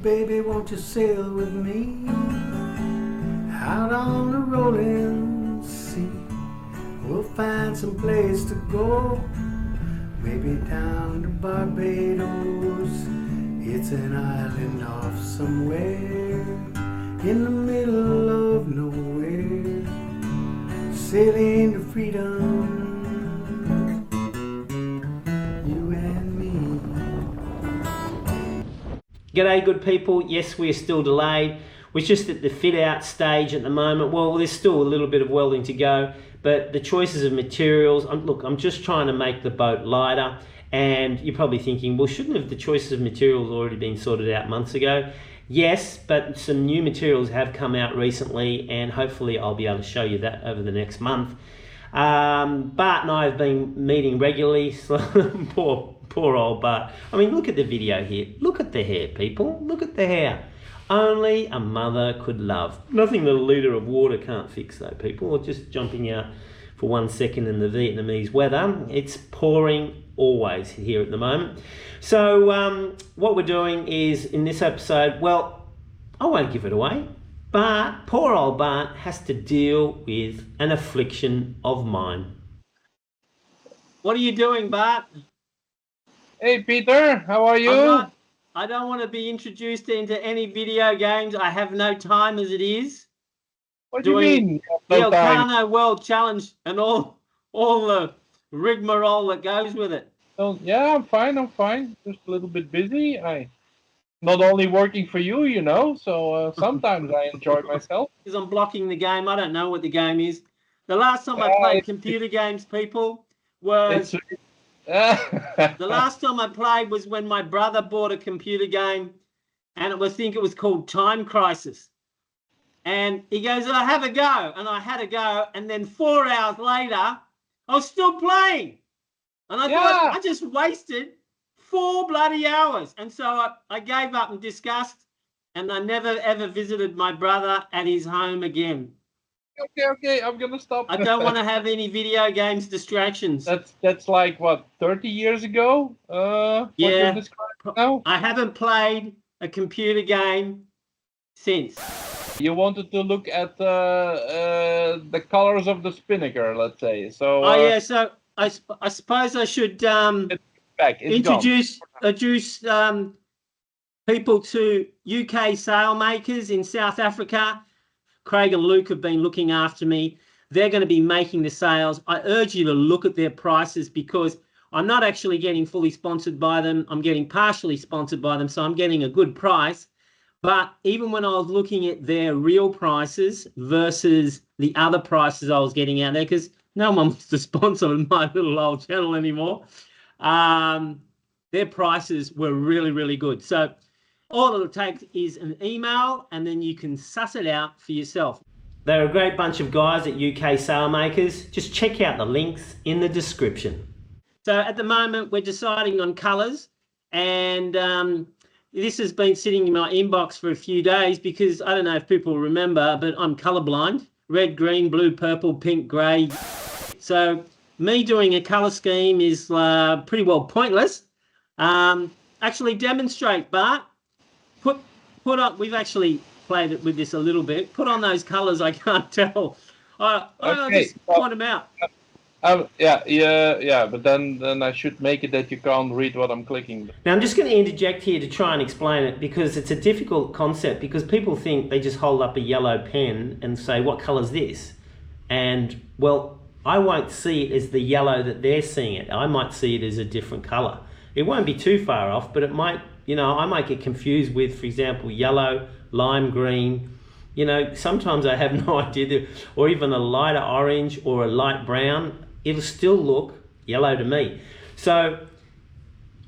baby, won't you sail with me out on the rolling sea? We'll find some place to go, maybe down to Barbados. It's an island off somewhere in the middle of nowhere, sailing to freedom, you and me. G'day good people, yes we're still delayed. We're just at the fit out stage at the moment. Well, there's still a little bit of welding to go, but the choices of materials, look, I'm just trying to make the boat lighter, and you're probably thinking, well, shouldn't have the choices of materials already been sorted out months ago? Yes, but some new materials have come out recently, and hopefully I'll be able to show you that over the next month. Bart and I have been meeting regularly. So poor old Bart. I mean, look at the video here. Look at the hair, people. Look at the hair. Only a mother could love. Nothing that a litre of water can't fix though, people. Or just jumping out for 1 second in the Vietnamese weather. It's pouring always here at the moment. So what we're doing is, in this episode, well, I won't give it away, but poor old Bart has to deal with an affliction of mine. What are you doing, Bart? Hey Peter, how are you? I don't want to be introduced into any video games. I have no time as it is. What do you mean? The Elcano World Challenge and all the rigmarole that goes with it. Oh, yeah, I'm fine. Just a little bit busy. I not only working for you, you know, so sometimes I enjoy myself. Because I'm blocking the game. I don't know what the game is. The last time I played computer games, people, was... The last time I played was when my brother bought a computer game, and I think it was called Time Crisis. And he goes, I have a go. And I had a go. And then 4 hours later, I was still playing. And I thought, I just wasted 4 bloody hours. And so I gave up in disgust, and I never, ever visited my brother at his home again. Okay, I'm gonna stop. I don't want to have any video games distractions. That's like, what, 30 years ago? Yeah. Now? I haven't played a computer game since. You wanted to look at the colors of the spinnaker, let's say. So. Oh yeah, so I suppose I should introduce people to UK sailmakers in South Africa. Craig and Luke have been looking after me. They're going to be making the sails. I urge you to look at their prices, because I'm not actually getting fully sponsored by them. I'm getting partially sponsored by them, so I'm getting a good price. But even when I was looking at their real prices versus the other prices I was getting out there, because no one wants to sponsor my little old channel anymore, their prices were really, really good. So all it'll take is an email, and then you can suss it out for yourself. They're a great bunch of guys at UK Sailmakers. Just check out the links in the description. So at the moment, we're deciding on colours, and this has been sitting in my inbox for a few days because I don't know if people remember, but I'm colourblind. Red, green, blue, purple, pink, grey. So me doing a colour scheme is pretty well pointless. Actually demonstrate, Bart. Put on, we've actually played it with this a little bit. Put on those colours, I can't tell. I'll just point them out. Yeah, but then I should make it that you can't read what I'm clicking. Now I'm just going to interject here to try and explain it, because it's a difficult concept, because people think they just hold up a yellow pen and say, what colour's this? And, well, I won't see it as the yellow that they're seeing it. I might see it as a different colour. It won't be too far off, but it might, you know, I might get confused with, for example, yellow, lime green. You know, sometimes I have no idea, or even a lighter orange or a light brown. It'll still look yellow to me. So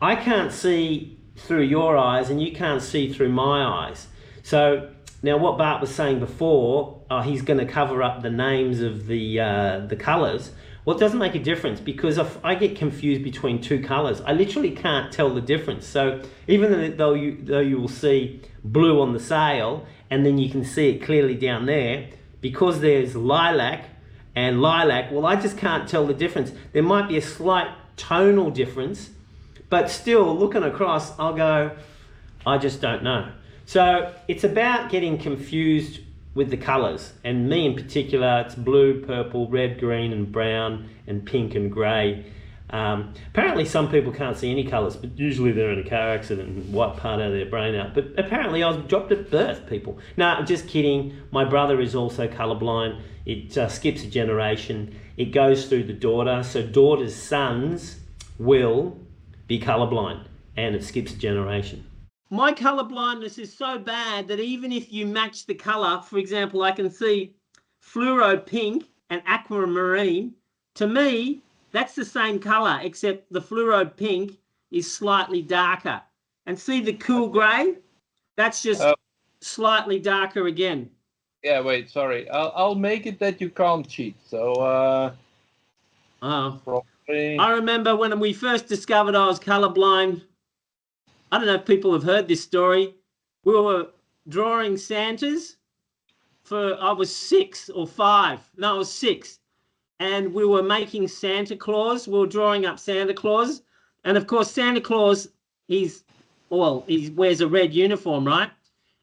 I can't see through your eyes, and you can't see through my eyes. So now what Bart was saying before, he's going to cover up the names of the colours. Well, it doesn't make a difference, because if I get confused between two colours, I literally can't tell the difference. So even though you will see blue on the sail, and then you can see it clearly down there, because there's lilac and lilac, well, I just can't tell the difference. There might be a slight tonal difference, but still looking across, I'll go, I just don't know. So it's about getting confused with the colours, and me in particular, it's blue, purple, red, green and brown and pink and grey. Apparently some people can't see any colours, but usually they're in a car accident and wipe part out of their brain out. But apparently I was dropped at birth, people. No, I'm just kidding. My brother is also colourblind. It skips a generation. It goes through the daughter. So daughter's sons will be colourblind, and it skips a generation. My colour blindness is so bad that even if you match the colour, for example, I can see fluoro pink and aquamarine. To me, that's the same colour, except the fluoro pink is slightly darker. And see the cool grey? That's just slightly darker again. Yeah, wait, sorry. I'll make it that you can't cheat. So, probably... I remember when we first discovered I was colourblind. I don't know if people have heard this story. We were drawing Santas I was 6 or 5. No, I was 6. And we were making Santa Claus. We were drawing up Santa Claus. And of course, Santa Claus, he wears a red uniform, right?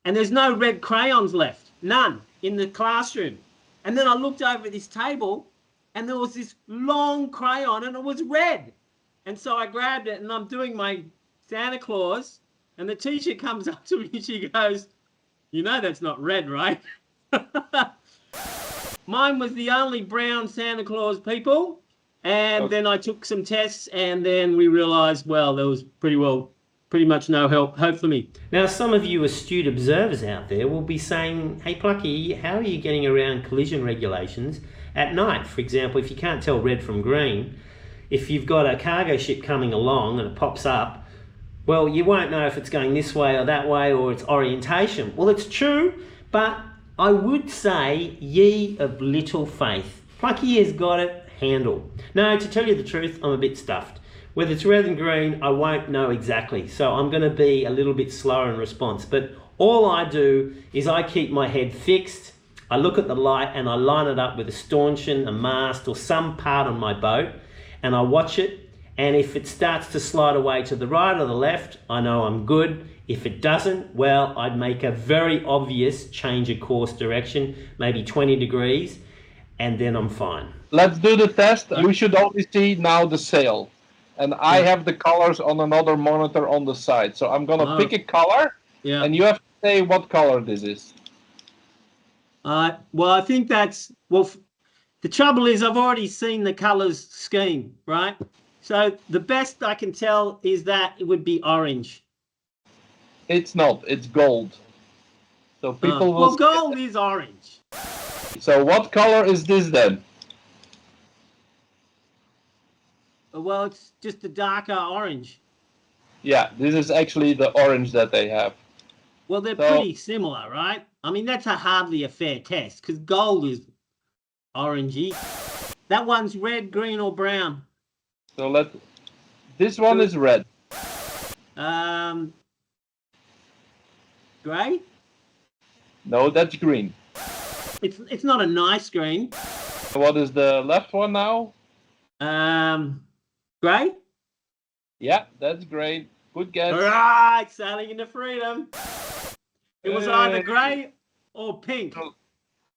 And there's no red crayons left, none in the classroom. And then I looked over this table and there was this long crayon and it was red. And so I grabbed it and I'm doing my Santa Claus, and the teacher comes up to me and she goes, "You know that's not red, right?" Mine was the only brown Santa Claus, people. And then I took some tests and then we realised, well, there was pretty much no hope for me. Now, some of you astute observers out there will be saying, "Hey, Plucky, how are you getting around collision regulations at night? For example, if you can't tell red from green, if you've got a cargo ship coming along and it pops up, well, you won't know if it's going this way or that way or its orientation." Well, it's true, but I would say, ye of little faith. Plucky has got it handled. No, to tell you the truth, I'm a bit stuffed. Whether it's red and green, I won't know exactly. So I'm going to be a little bit slower in response. But all I do is I keep my head fixed. I look at the light and I line it up with a stanchion, a mast or some part on my boat, and I watch it. And if it starts to slide away to the right or the left, I know I'm good. If it doesn't, well, I'd make a very obvious change of course direction, maybe 20 degrees, and then I'm fine. Let's do the test. You should only see now the sail. And I have the colors on another monitor on the side. So I'm going to pick a color, and you have to say what color this is. Well, I think that's... Well, the trouble is I've already seen the colours scheme, right? So the best I can tell is that it would be orange. It's not. It's gold. So people will... Well, gold is orange. So what color is this then? Well, it's just a darker orange. Yeah, this is actually the orange that they have. Well, they're pretty similar, right? I mean, that's hardly a fair test because gold is orangey. That one's red, green, or brown. So this one is red. Grey? No, that's green. It's not a nice green. What is the left one now? Grey? Yeah, that's great. Good guess. All right, sailing into freedom. It was either grey or pink.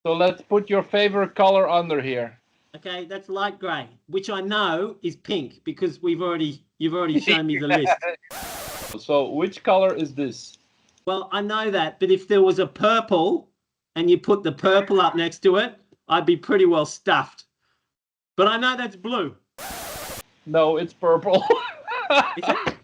So let's put your favorite color under here. Okay, that's light grey, which I know is pink because you've already shown me the list. So which color is this? Well, I know that, but if there was a purple and you put the purple up next to it, I'd be pretty well stuffed. But I know that's blue. No, it's purple. Is it?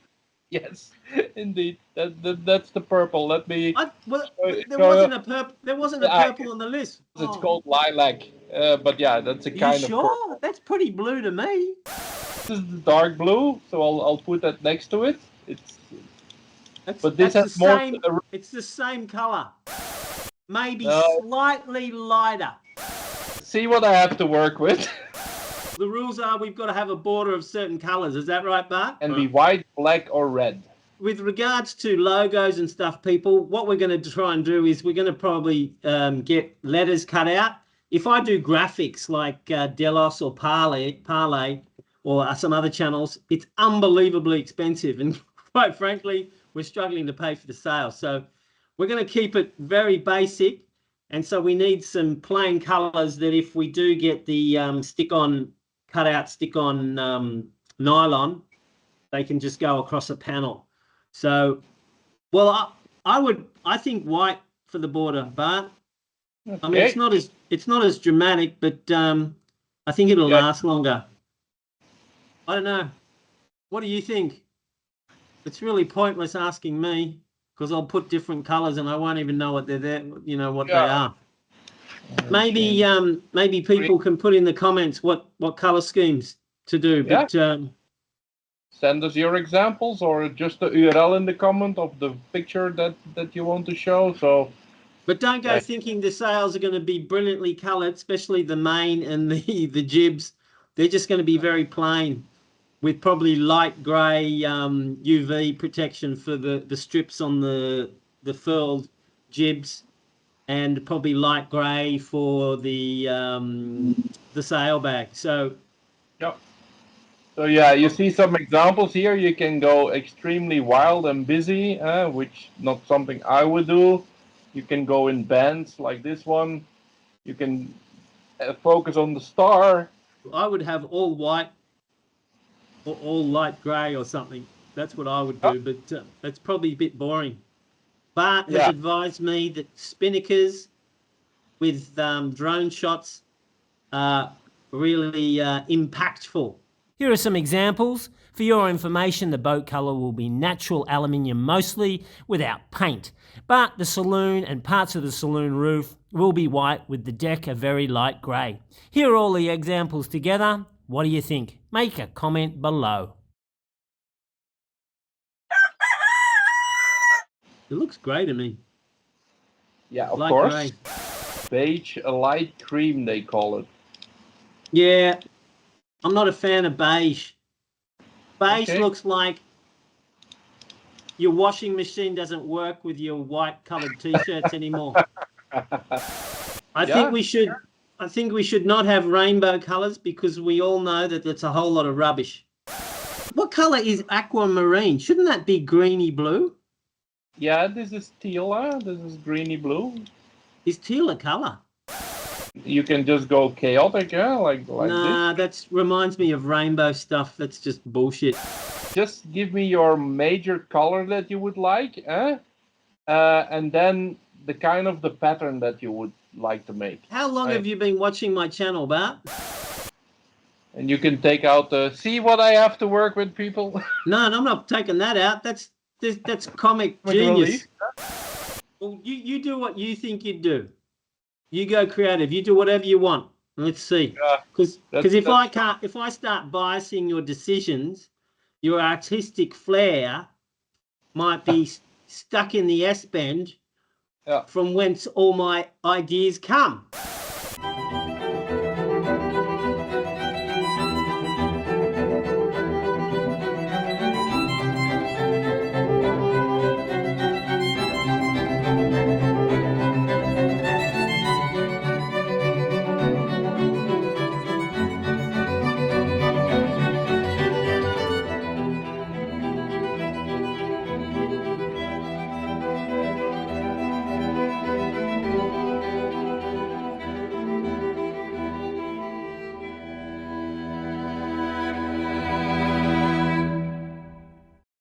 Yes, indeed. That's the purple. Let me. There wasn't a purple. There wasn't a purple on the list. It's called lilac. But yeah, that's a kind of. Sure? Purple. That's pretty blue to me. This is the dark blue, so I'll put that next to it. But this has more. It's the same color. Maybe slightly lighter. See what I have to work with. The rules are we've got to have a border of certain colors. Is that right, Bart? And be white, black, or red. With regards to logos and stuff, people, what we're going to try and do is we're going to probably get letters cut out. If I do graphics like Delos or Parlay or some other channels, it's unbelievably expensive. And quite frankly, we're struggling to pay for the sale. So we're going to keep it very basic. And so we need some plain colors that if we do get the cutout stick-on nylon, they can just go across a panel. So, well, I think white for the border, Bart. Okay. I mean, it's not as dramatic, but I think it'll last longer. I don't know. What do you think? It's really pointless asking me, because I'll put different colors and I won't even know what they're there, you know, what they are. Maybe maybe people can put in the comments what color schemes to do. Yeah. But send us your examples or just the URL in the comment of the picture that you want to show. So, but don't go thinking the sails are going to be brilliantly colored, especially the main and the jibs. They're just going to be very plain, with probably light grey UV protection for the strips on the furled jibs, and probably light grey for the sail bag. So, yep. So yeah, you see some examples here. You can go extremely wild and busy, which not something I would do. You can go in bands like this one. You can focus on the star. I would have all white or all light grey or something. That's what I would do, but that's probably a bit boring. Bart has advised me that spinnakers with drone shots are really impactful. Here are some examples. For your information, the boat colour will be natural aluminium mostly, without paint. But the saloon and parts of the saloon roof will be white, with the deck a very light grey. Here are all the examples together. What do you think? Make a comment below. It looks grey to me. Yeah, of course. Grey. Beige, a light cream, they call it. Yeah, I'm not a fan of beige. Beige looks like your washing machine doesn't work with your white coloured t-shirts anymore. I think we should not have rainbow colours, because we all know that it's a whole lot of rubbish. What colour is aquamarine? Shouldn't that be greeny blue? Yeah, this is teal. This is greeny blue. Is teal a colour? You can just go chaotic, like nah, this. That reminds me of rainbow stuff. That's just bullshit. Just give me your major color that you would like, and then the kind of the pattern that you would like to make. How long have you been watching my channel, Bart? And you can take out the, see what I have to work with, people? No, I'm not taking that out. That's comic genius. Well, you do what you think you'd do. You go creative. You do whatever you want. Let's see. Because if I start biasing your decisions, your artistic flair might be stuck in the S bend from whence all my ideas come.